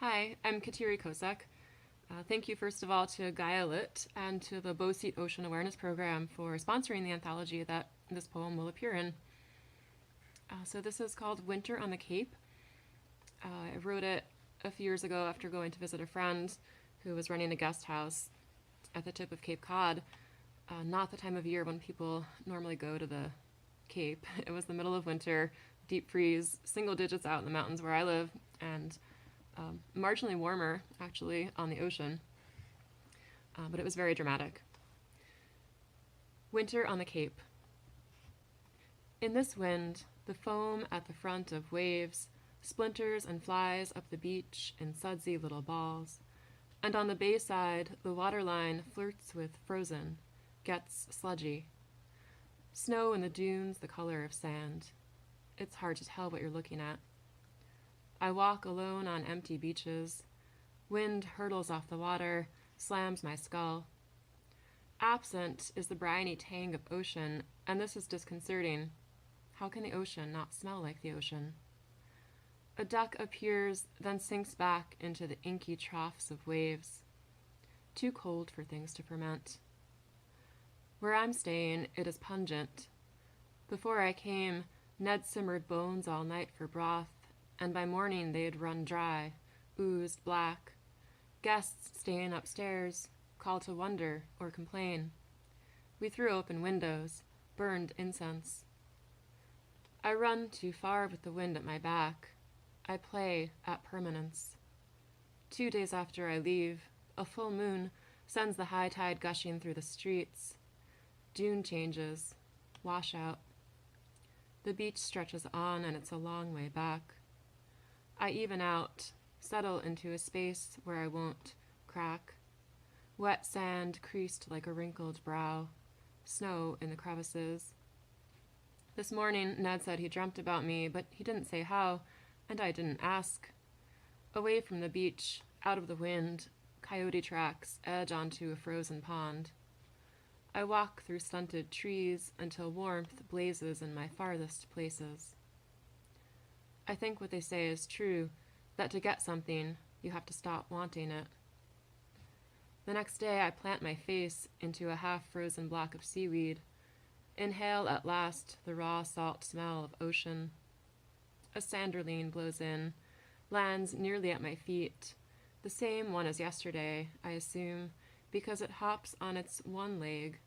Hi, I'm Kateri Kosek. Thank you, first of all, to Gaia Lit and to the Bow Seat Ocean Awareness Program for sponsoring the anthology that this poem will appear in. So this is called Winter on the Cape. I wrote it a few years ago after going to visit a friend who was running a guest house at the tip of Cape Cod. Not the time of year when people normally go to the Cape. It was the middle of winter, deep freeze, single digits out in the mountains where I live, and marginally warmer, actually, on the ocean. But it was very dramatic. Winter on the Cape. In this wind, the foam at the front of waves splinters and flies up the beach in sudsy little balls, and on the bay side, the waterline flirts with frozen, gets sludgy. Snow in the dunes the color of sand. It's hard to tell what you're looking at. I walk alone on empty beaches. Wind hurtles off the water, slams my skull. Absent is the briny tang of ocean, and this is disconcerting. How can the ocean not smell like the ocean? A duck appears, then sinks back into the inky troughs of waves. Too cold for things to ferment. Where I'm staying, it is pungent. Before I came, Ned simmered bones all night for broth, and by morning they had run dry, oozed black. Guests staying upstairs, call to wonder or complain. We threw open windows, burned incense. I run too far with the wind at my back. I play at permanence. 2 days after I leave, a full moon sends the high tide gushing through the streets. Dune changes, washout. The beach stretches on, and it's a long way back. I even out, settle into a space where I won't crack. Wet sand creased like a wrinkled brow, snow in the crevices. This morning, Ned said he dreamt about me, but he didn't say how, and I didn't ask. Away from the beach, out of the wind, coyote tracks edge onto a frozen pond. I walk through stunted trees until warmth blazes in my farthest places. I think what they say is true, that to get something, you have to stop wanting it. The next day I plant my face into a half-frozen block of seaweed, inhale at last the raw salt smell of ocean. A sanderling blows in, lands nearly at my feet, the same one as yesterday, I assume, because it hops on its one leg,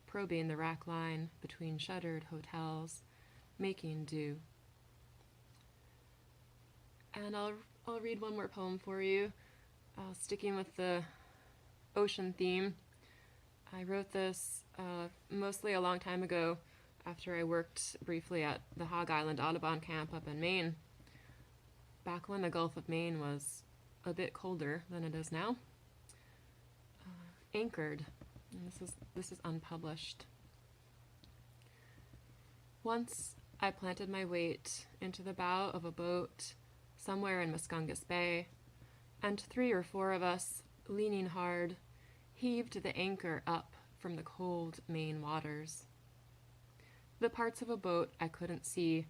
probing the rack line between shuttered hotels, making do. And I'll read one more poem for you, sticking with the ocean theme. I wrote this mostly a long time ago after I worked briefly at the Hog Island Audubon Camp up in Maine, back when the Gulf of Maine was a bit colder than it is now. Anchored, and this is unpublished. Once I planted my weight into the bow of a boat somewhere in Muscongas Bay, and 3 or 4 of us, leaning hard, heaved the anchor up from the cold Maine waters. The parts of a boat I couldn't see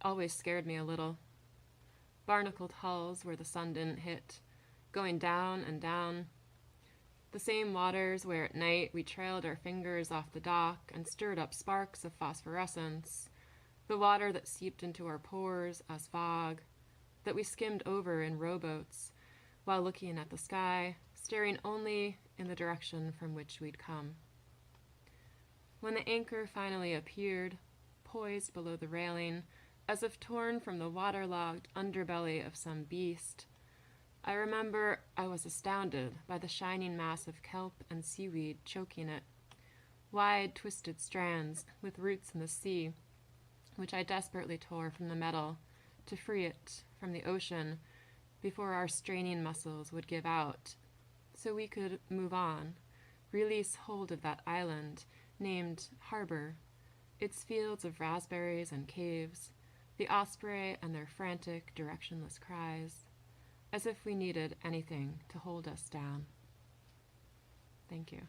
always scared me a little. Barnacled hulls where the sun didn't hit, going down and down. The same waters where at night we trailed our fingers off the dock and stirred up sparks of phosphorescence. The water that seeped into our pores as fog, that we skimmed over in rowboats while looking at the sky, staring only in the direction from which we'd come. When the anchor finally appeared, poised below the railing, as if torn from the waterlogged underbelly of some beast, I remember I was astounded by the shining mass of kelp and seaweed choking it, wide, twisted strands with roots in the sea, which I desperately tore from the metal to free it from the ocean before our straining muscles would give out, so we could move on, release hold of that island named Harbor, its fields of raspberries and caves, the osprey and their frantic, directionless cries, as if we needed anything to hold us down. Thank you.